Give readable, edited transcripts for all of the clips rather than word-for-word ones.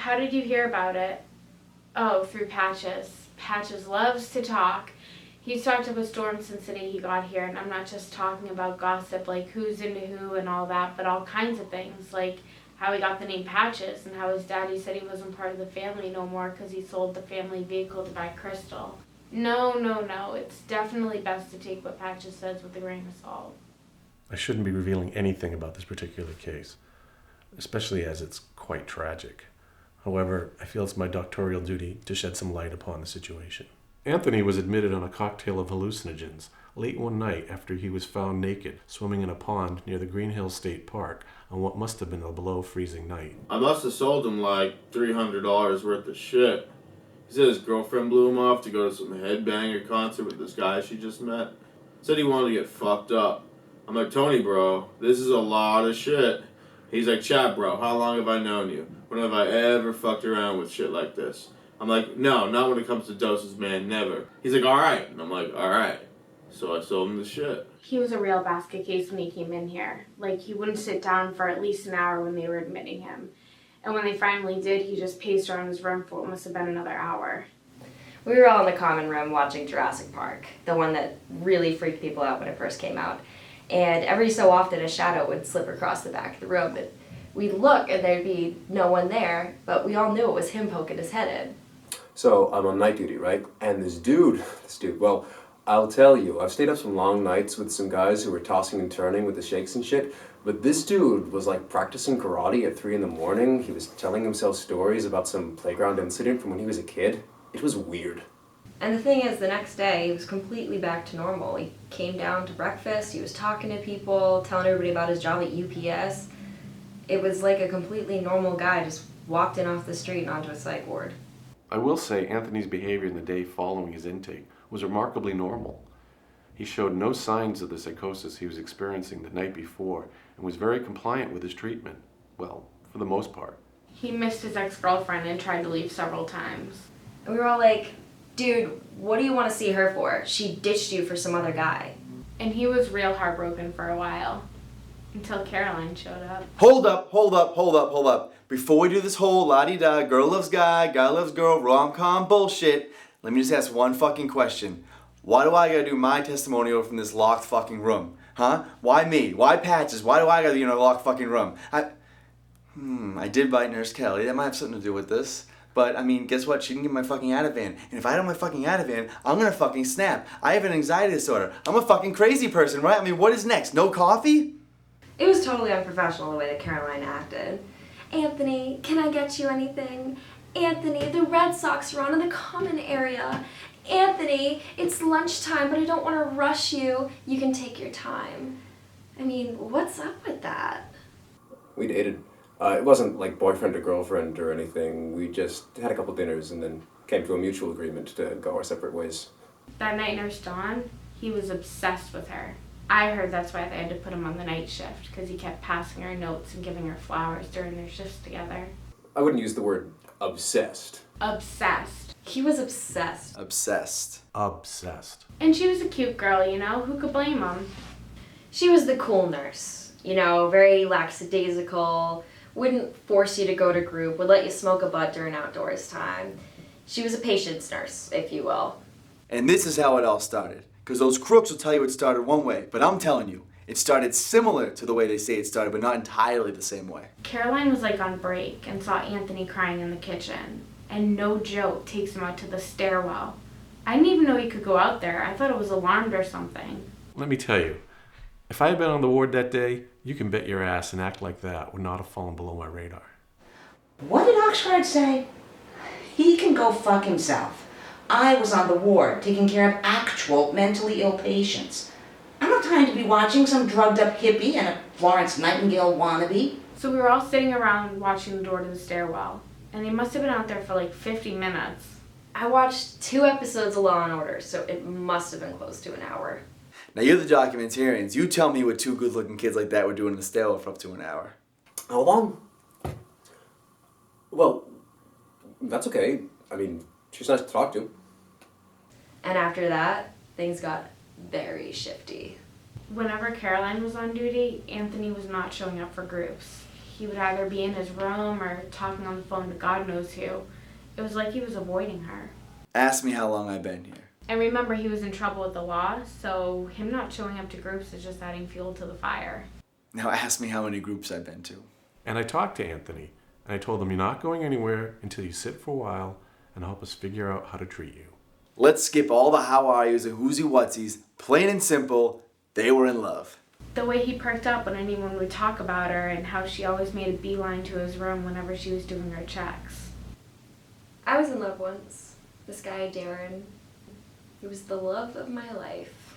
How did you hear about it? Oh, through Patches. Patches loves to talk. He's talked up a storm since the day he got here, and I'm not just talking about gossip like who's into who and all that, but all kinds of things, like how he got the name Patches and how his daddy said he wasn't part of the family no more because he sold the family vehicle to buy Crystal. No. It's definitely best to take what Patches says with a grain of salt. I shouldn't be revealing anything about this particular case, especially as it's quite tragic. However, I feel it's my doctoral duty to shed some light upon the situation. Anthony was admitted on a cocktail of hallucinogens late one night after he was found naked, swimming in a pond near the Green Hill State Park on what must have been a below-freezing night. I must have sold him like $300 worth of shit. He said his girlfriend blew him off to go to some headbanger concert with this guy she just met. Said he wanted to get fucked up. I'm like, Tony, bro, this is a lot of shit. He's like, Chad, bro, how long have I known you? When have I ever fucked around with shit like this? I'm like, no, not when it comes to doses, man, never. He's like, alright. And I'm like, alright. So I sold him the shit. He was a real basket case when he came in here. Like, he wouldn't sit down for at least an hour when they were admitting him. And when they finally did, he just paced around his room for what must have been another hour. We were all in the common room watching Jurassic Park, the one that really freaked people out when it first came out. And every so often a shadow would slip across the back of the room. And we'd look and there'd be no one there, but we all knew it was him poking his head in. So I'm on night duty, right? And this dude, well, I'll tell you, I've stayed up some long nights with some guys who were tossing and turning with the shakes and shit, but this dude was like practicing karate at 3 a.m. He was telling himself stories about some playground incident from when he was a kid. It was weird. And the thing is, the next day, he was completely back to normal. He came down to breakfast, he was talking to people, telling everybody about his job at UPS. It was like a completely normal guy just walked in off the street and onto a psych ward. I will say Anthony's behavior in the day following his intake was remarkably normal. He showed no signs of the psychosis he was experiencing the night before and was very compliant with his treatment. Well, for the most part. He missed his ex-girlfriend and tried to leave several times. And we were all like, dude, what do you want to see her for? She ditched you for some other guy. And he was real heartbroken for a while. Until Caroline showed up. Hold up. Before we do this whole la-di-da, girl loves guy loves girl, rom-com bullshit, let me just ask one fucking question. Why do I gotta do my testimonial from this locked fucking room? Huh? Why me? Why Patches? Why do I gotta be in a locked fucking room? I did bite Nurse Kelly. That might have something to do with this. But, I mean, guess what? She didn't get my fucking Ativan. And if I don't have my fucking Ativan, I'm gonna fucking snap. I have an anxiety disorder. I'm a fucking crazy person, right? I mean, what is next? No coffee? It was totally unprofessional the way that Caroline acted. Anthony, can I get you anything? Anthony, the Red Sox are on in the common area. Anthony, it's lunchtime, but I don't want to rush you. You can take your time. I mean, what's up with that? We dated. It wasn't like boyfriend or girlfriend or anything. We just had a couple dinners and then came to a mutual agreement to go our separate ways. That night Nurse Dawn, he was obsessed with her. I heard that's why they had to put him on the night shift, because he kept passing her notes and giving her flowers during their shifts together. I wouldn't use the word obsessed. Obsessed. He was obsessed. Obsessed. And she was a cute girl, you know? Who could blame him? She was the cool nurse. You know, very lackadaisical, wouldn't force you to go to group, would let you smoke a butt during outdoors time. She was a patient's nurse, if you will. And this is how it all started. Because those crooks will tell you it started one way, but I'm telling you, it started similar to the way they say it started, but not entirely the same way. Caroline was like on break and saw Anthony crying in the kitchen. And no joke, takes him out to the stairwell. I didn't even know he could go out there. I thought it was alarmed or something. Let me tell you, if I had been on the ward that day, you can bet your ass an act like that would not have fallen below my radar. What did Oxford say? He can go fuck himself. I was on the ward taking care of actual mentally ill patients. I'm not trying to be watching some drugged up hippie and a Florence Nightingale wannabe. So we were all sitting around watching the door to the stairwell. And they must have been out there for like 50 minutes. I watched 2 episodes of Law & Order, so it must have been close to an hour. Now you're the documentarians. You tell me what 2 good-looking kids like that were doing in the stairwell for up to an hour. How long? Well, that's okay. I mean, she's nice to talk to. And after that, things got very shifty. Whenever Caroline was on duty, Anthony was not showing up for groups. He would either be in his room or talking on the phone to God knows who. It was like he was avoiding her. Ask me how long I've been here. And remember, he was in trouble with the law, so him not showing up to groups is just adding fuel to the fire. Now ask me how many groups I've been to. And I talked to Anthony, and I told him, you're not going anywhere until you sit for a while and help us figure out how to treat you. Let's skip all the how are yous and who's you whatsies. Plain and simple, they were in love. The way he perked up when anyone would talk about her and how she always made a beeline to his room whenever she was doing her checks. I was in love once. This guy, Darren. He was the love of my life.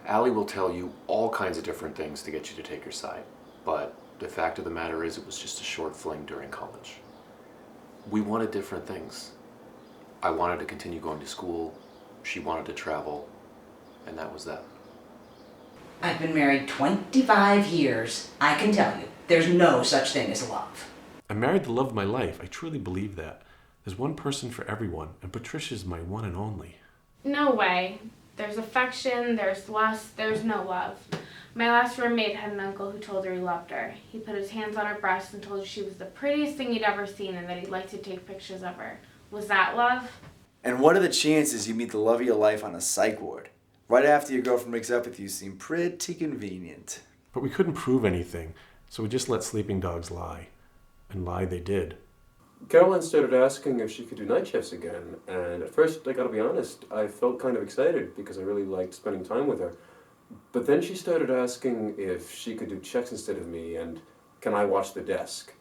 Allie will tell you all kinds of different things to get you to take her side, but the fact of the matter is it was just a short fling during college. We wanted different things. I wanted to continue going to school, she wanted to travel, and that was that. I've been married 25 years. I can tell you, there's no such thing as love. I married the love of my life. I truly believe that. There's one person for everyone, and Patricia's my one and only. No way. There's affection, there's lust, there's no love. My last roommate had an uncle who told her he loved her. He put his hands on her breast and told her she was the prettiest thing he'd ever seen and that he'd like to take pictures of her. Was that love? And what are the chances you meet the love of your life on a psych ward? Right after your girlfriend breaks up with you seem pretty convenient. But we couldn't prove anything, so we just let sleeping dogs lie. And lie they did. Caroline started asking if she could do night shifts again, and at first, I gotta be honest, I felt kind of excited because I really liked spending time with her. But then she started asking if she could do checks instead of me, and can I watch the desk?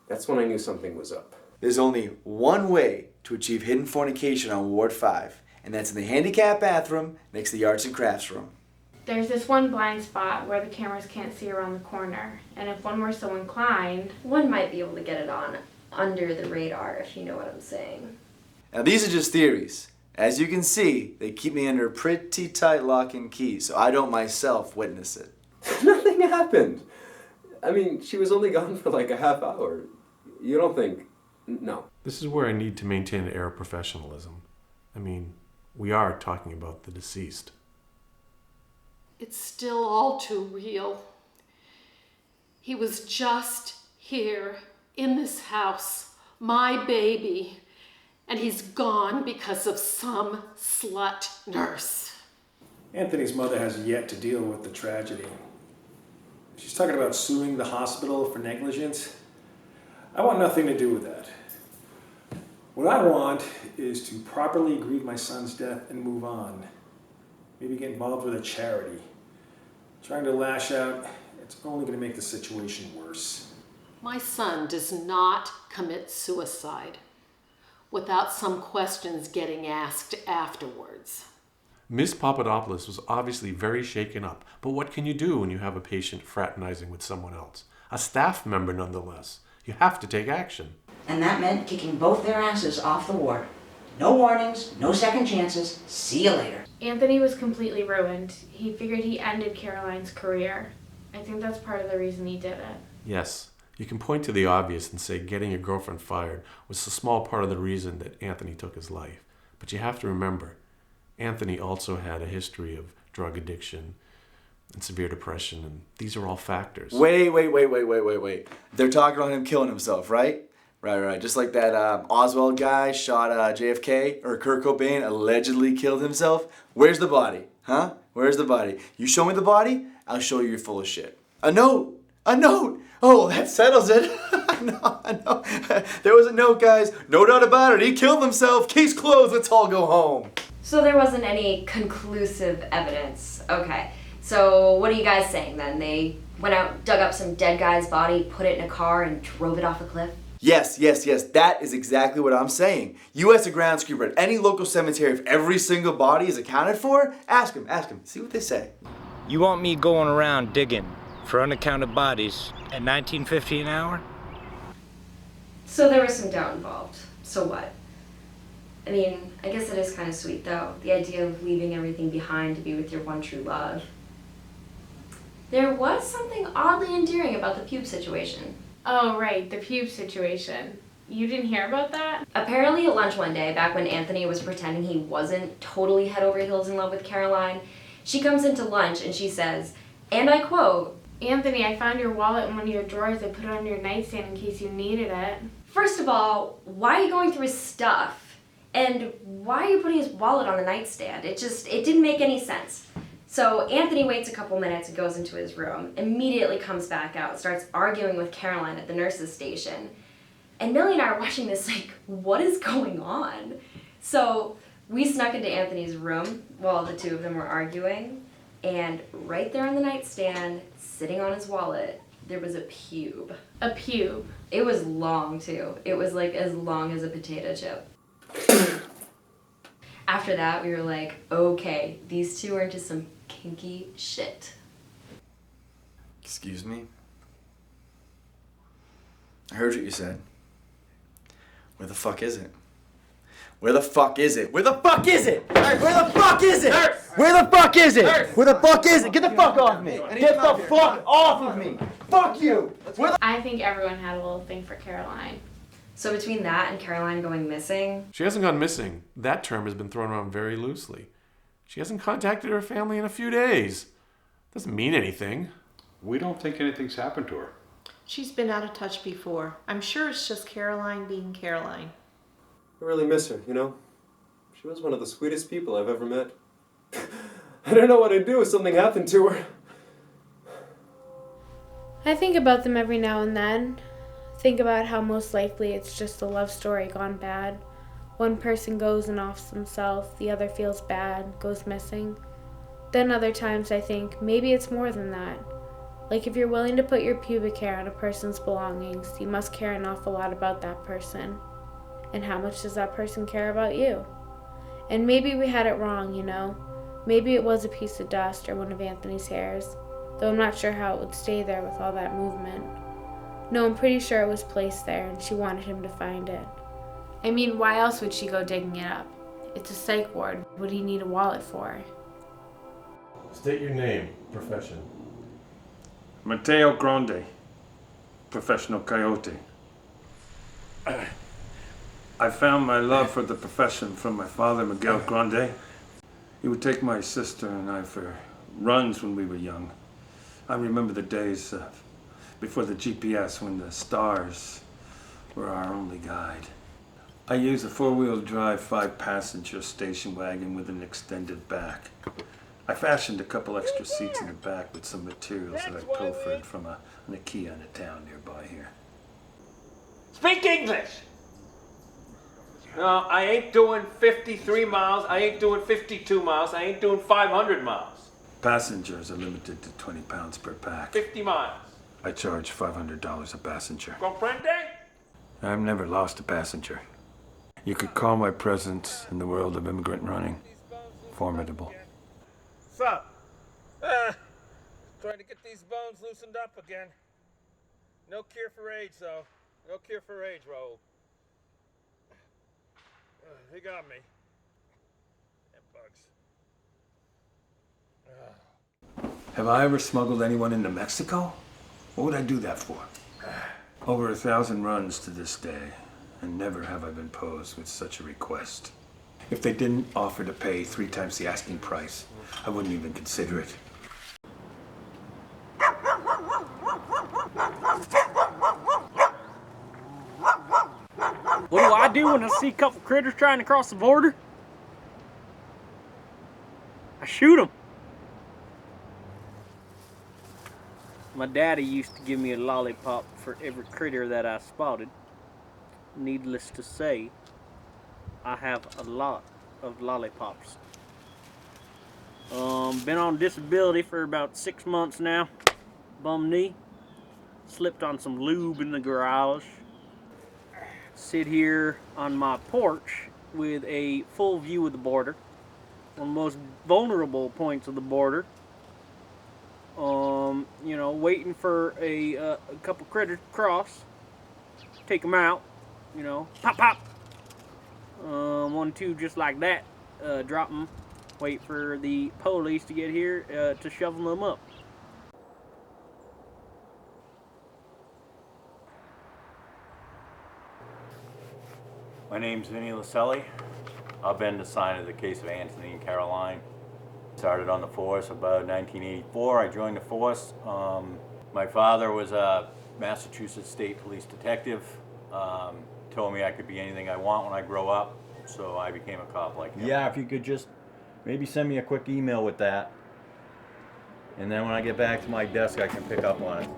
That's when I knew something was up. There's only one way to achieve hidden fornication on Ward 5, and that's in the handicap bathroom next to the arts and crafts room. There's this one blind spot where the cameras can't see around the corner, and if one were so inclined, One might be able to get it on under the radar, if you know what I'm saying. Now these are just theories. As you can see, they keep me under a pretty tight lock and key, so I don't myself witness it. Nothing happened. I mean, she was only gone for like a half hour. You don't think... No. This is where I need to maintain an air of professionalism. I mean, we are talking about the deceased. It's still all too real. He was just here in this house, my baby, and he's gone because of some slut nurse. Anthony's mother has yet to deal with the tragedy. She's talking about suing the hospital for negligence. I want nothing to do with that. What I want is to properly grieve my son's death and move on. Maybe get involved with a charity. Trying to lash out, it's only going to make the situation worse. My son does not commit suicide without some questions getting asked afterwards. Miss Papadopoulos was obviously very shaken up, but what can you do when you have a patient fraternizing with someone else? A staff member nonetheless. You have to take action. And that meant kicking both their asses off the ward. No warnings, no second chances. See you later. Anthony was completely ruined. He figured he ended Caroline's career. I think that's part of the reason he did it. Yes, you can point to the obvious and say getting your girlfriend fired was a small part of the reason that Anthony took his life. But you have to remember, Anthony also had a history of drug addiction and severe depression, and these are all factors. Wait. They're talking about him killing himself, right? Right. Just like that Oswald guy shot JFK, or Kurt Cobain allegedly killed himself. Where's the body? Huh? Where's the body? You show me the body, I'll show you you're full of shit. A note! Oh, that settles it. I know. There was a note, guys. No doubt about it. He killed himself. Case closed. Let's all go home. So there wasn't any conclusive evidence. Okay. So what are you guys saying then? They went out, dug up some dead guy's body, put it in a car, and drove it off a cliff? Yes. That is exactly what I'm saying. You as a groundskeeper at any local cemetery, if every single body is accounted for, ask them. See what they say. You want me going around digging for unaccounted bodies at $19.50 an hour? So there was some doubt involved. So what? I mean, I guess it is kind of sweet though, the idea of leaving everything behind to be with your one true love. There was something oddly endearing about the Pube situation. Oh, right, the Pube situation. You didn't hear about that? Apparently at lunch one day, back when Anthony was pretending he wasn't totally head over heels in love with Caroline, she comes into lunch and she says, and I quote, Anthony, I found your wallet in one of your drawers. I put it on your nightstand in case you needed it. First of all, why are you going through his stuff? And why are you putting his wallet on the nightstand? It didn't make any sense. So Anthony waits a couple minutes and goes into his room, immediately comes back out, starts arguing with Caroline at the nurse's station. And Millie and I are watching this like, what is going on? So we snuck into Anthony's room while the two of them were arguing, and right there on the nightstand, sitting on his wallet, there was a pube. A pube. It was long too. It was like as long as a potato chip. After that, we were like, okay, these two are into some kinky shit. Excuse me? I heard what you said. Where the fuck is it? Where the fuck is it? Where the fuck is it? Where the fuck is it? Where the fuck is it? Where the fuck is it? Get the fuck off me! Get the fuck off of me! Fuck you! I think everyone had a little thing for Caroline. So between that and Caroline going missing, She hasn't gone missing. That term has been thrown around very loosely. She hasn't contacted her family in a few days. Doesn't mean anything. We don't think anything's happened to her. She's been out of touch before. I'm sure it's just Caroline being Caroline. I really miss her, you know? She was one of the sweetest people I've ever met. I don't know what I'd do if something happened to her. I think about them every now and then. Think about how most likely it's just a love story gone bad. One person goes and offs himself, the other feels bad, goes missing. Then other times I think maybe it's more than that. Like if you're willing to put your pubic hair on a person's belongings, you must care an awful lot about that person. And how much does that person care about you? And maybe we had it wrong, you know? Maybe it was a piece of dust or one of Anthony's hairs, though I'm not sure how it would stay there with all that movement. No, I'm pretty sure it was placed there and she wanted him to find it. I mean, why else would she go digging it up? It's a psych ward. What do you need a wallet for? State your name, profession. Mateo Grande, professional coyote. I found my love for the profession from my father, Miguel Grande. He would take my sister and I for runs when we were young. I remember the days before the GPS when the stars were our only guide. I used a four-wheel drive, 5-passenger station wagon with an extended back. I fashioned a couple extra seats in the back with some materials that I pilfered from an IKEA in a town nearby here. Speak English! No, I ain't doing 53 miles, I ain't doing 52 miles, I ain't doing 500 miles. Passengers are limited to 20 pounds per pack. 50 miles. I charge $500 a passenger. Comprende? I've never lost a passenger. You could call my presence in the world of immigrant running formidable. What's up? Trying to get these bones loosened up again. No cure for age, though. No cure for age, Raul. They got me. Them bugs. Have I ever smuggled anyone into Mexico? What would I do that for? Over 1,000 runs to this day, and never have I been posed with such a request. If they didn't offer to pay 3 times the asking price, I wouldn't even consider it. What do I do when I see a couple critters trying to cross the border? I shoot them. My daddy used to give me a lollipop for every critter that I spotted. Needless to say, I have a lot of lollipops. Been on disability for about 6 months now. Bum knee. Slipped on some lube in the garage. Sit here on my porch with a full view of the border. One of the most vulnerable points of the border. You know, waiting for a couple critters to cross. Take them out. You know, pop, pop. 1, 2, just like that. Drop them. Wait for the police to get here to shovel them up. My name's Vinny Laselli. I've been assigned to the case of Anthony and Caroline. Started on the force about 1984. I joined the force. My father was a Massachusetts State Police detective. Told me I could be anything I want when I grow up, so I became a cop like him. Yeah, if you could just maybe send me a quick email with that. And then when I get back to my desk, I can pick up on it.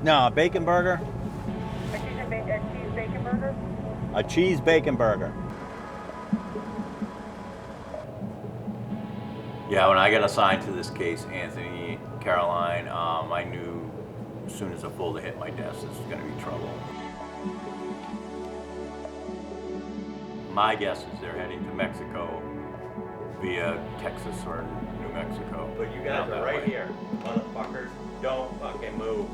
No, a bacon burger? A cheese bacon burger? A cheese bacon burger. Yeah, when I got assigned to this case, Anthony, Caroline, I knew as soon as a folder hit my desk, this was going to be trouble. My guess is they're heading to Mexico via Texas or New Mexico. But you guys are right here. Motherfuckers, don't fucking move.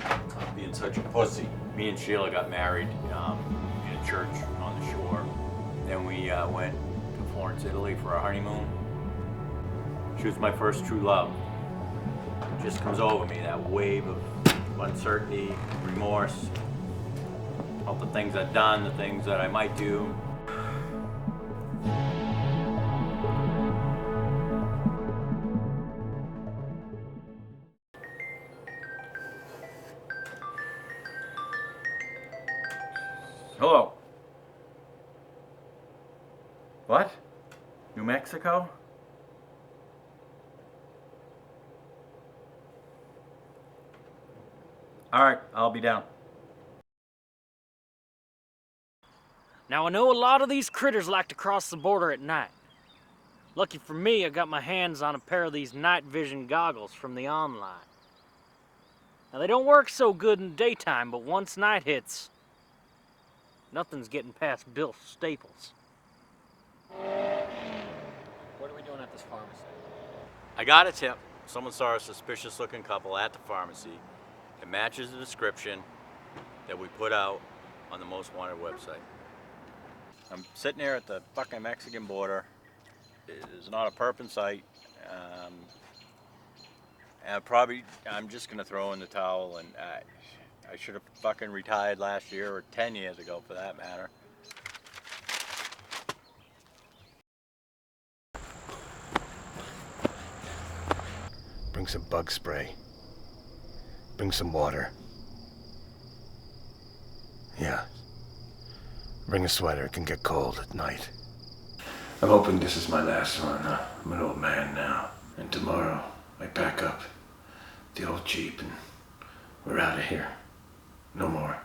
I'm being such a pussy. Me and Sheila got married in a church on the shore. Then we went to Florence, Italy for our honeymoon. She was my first true love. It just comes over me, that wave of uncertainty, remorse, all the things I've done, the things that I might do. Hello. What? New Mexico? All right, I'll be down. Now, I know a lot of these critters like to cross the border at night. Lucky for me, I got my hands on a pair of these night vision goggles from the online. Now, they don't work so good in the daytime, but once night hits, nothing's getting past Bill Staples. What are we doing at this pharmacy? I got a tip. Someone saw a suspicious looking couple at the pharmacy. It matches the description that we put out on the Most Wanted website. I'm sitting here at the fucking Mexican border. There's not a perp in sight. I'm just gonna throw in the towel, and I should have fucking retired last year or 10 years ago for that matter. Bring some bug spray. Bring some water. Yeah. Bring a sweater, it can get cold at night. I'm hoping this is my last one. I'm an old man now. And tomorrow, I pack up the old Jeep and we're out of here. No more.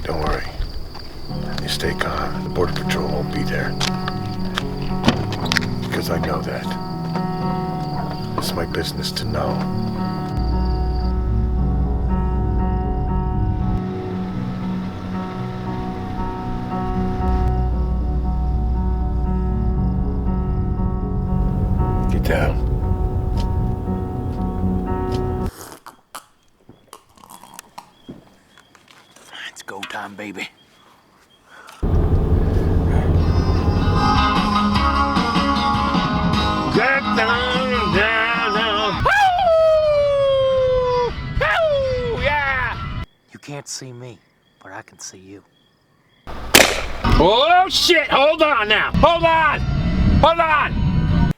Don't worry. You stay calm. The Border Patrol won't be there. Because I know that. It's my business to know. Get down. It's go time, baby. You can't see me, but I can see you. Oh shit! Hold on now! Hold on! Hold on!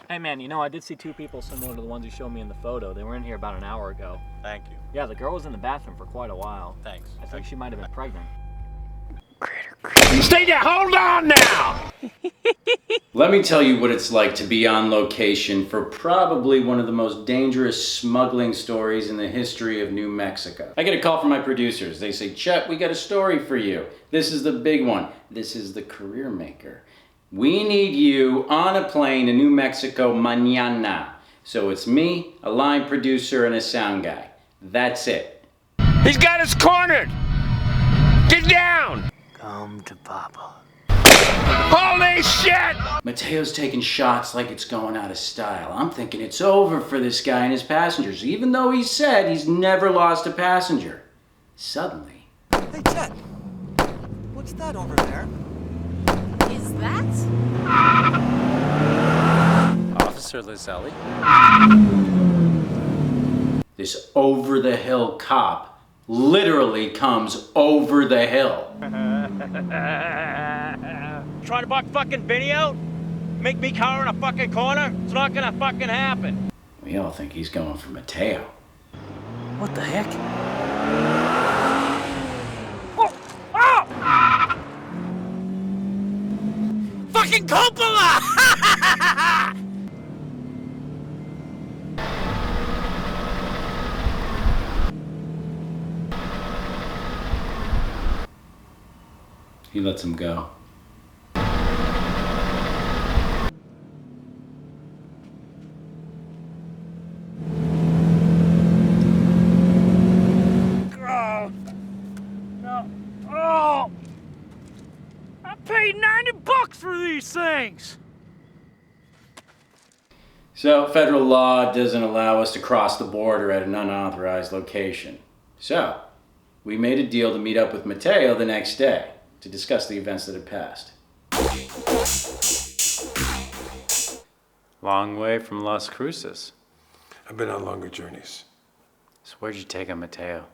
Hey man, you know, I did see two people similar to the ones you showed me in the photo. They were in here about an hour ago. Thank you. Yeah, the girl was in the bathroom for quite a while. Thanks. I think she might have been pregnant. Stay there! Hold on now! Let me tell you what it's like to be on location for probably one of the most dangerous smuggling stories in the history of New Mexico. I get a call from my producers. They say, Chet, we got a story for you. This is the big one. This is the career maker. We need you on a plane to New Mexico mañana. So it's me, a line producer, and a sound guy. That's it. He's got us cornered! Get down! Come to Papa. Holy shit! Mateo's taking shots like it's going out of style. I'm thinking it's over for this guy and his passengers, even though he said he's never lost a passenger. Suddenly... Hey, Chet. What's that over there? Is that? Officer Lizzelli? This over-the-hill cop literally comes over the hill. Trying to buck fucking Vinny out? Make me cower in a fucking corner? It's not gonna fucking happen. We all think he's going for Mateo. What the heck? Oh! Oh! Fucking Coppola! He lets him go. Oh! No. Oh! I paid $90 for these things! So, federal law doesn't allow us to cross the border at an unauthorized location. So, we made a deal to meet up with Mateo the next day to discuss the events that had passed. Long way from Las Cruces. I've been on longer journeys. So where'd you take him, Mateo?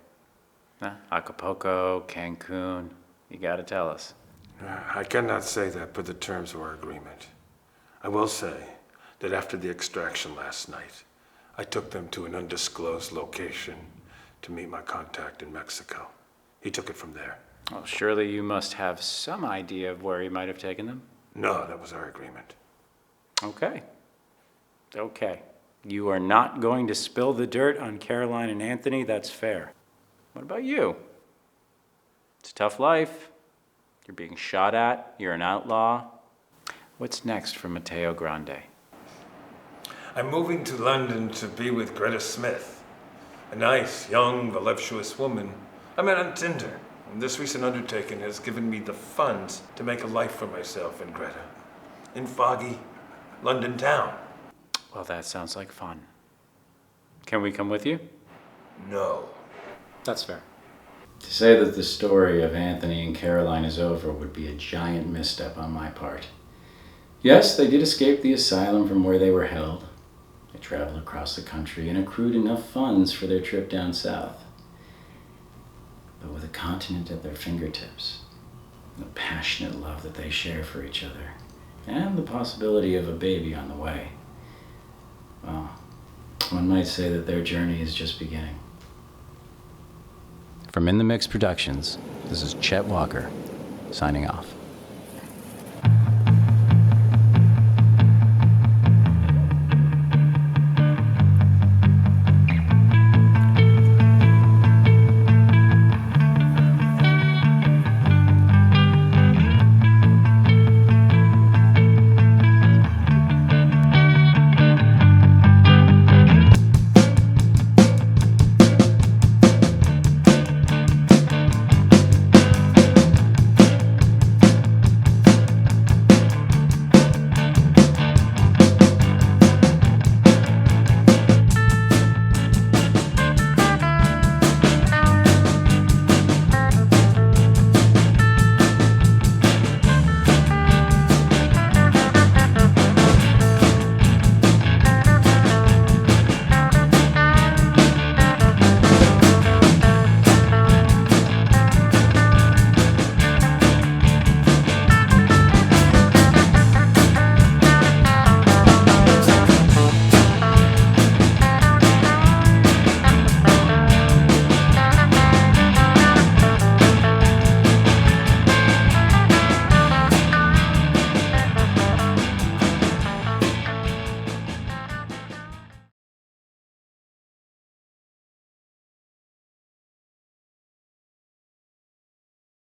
Huh? Acapulco, Cancun? You gotta tell us. I cannot say that per the terms of our agreement. I will say that after the extraction last night, I took them to an undisclosed location to meet my contact in Mexico. He took it from there. Well, surely you must have some idea of where he might have taken them? No, that was our agreement. Okay. Okay. You are not going to spill the dirt on Caroline and Anthony, that's fair. What about you? It's a tough life. You're being shot at, you're an outlaw. What's next for Mateo Grande? I'm moving to London to be with Greta Smith, a nice, young, voluptuous woman I met on Tinder. And this recent undertaking has given me the funds to make a life for myself and Greta in foggy London town. Well, that sounds like fun. Can we come with you? No. That's fair. To say that the story of Anthony and Caroline is over would be a giant misstep on my part. Yes, they did escape the asylum from where they were held. They traveled across the country and accrued enough funds for their trip down south. But with a continent at their fingertips, the passionate love that they share for each other, and the possibility of a baby on the way, well, one might say that their journey is just beginning. From In the Mix Productions, this is Chet Walker, signing off.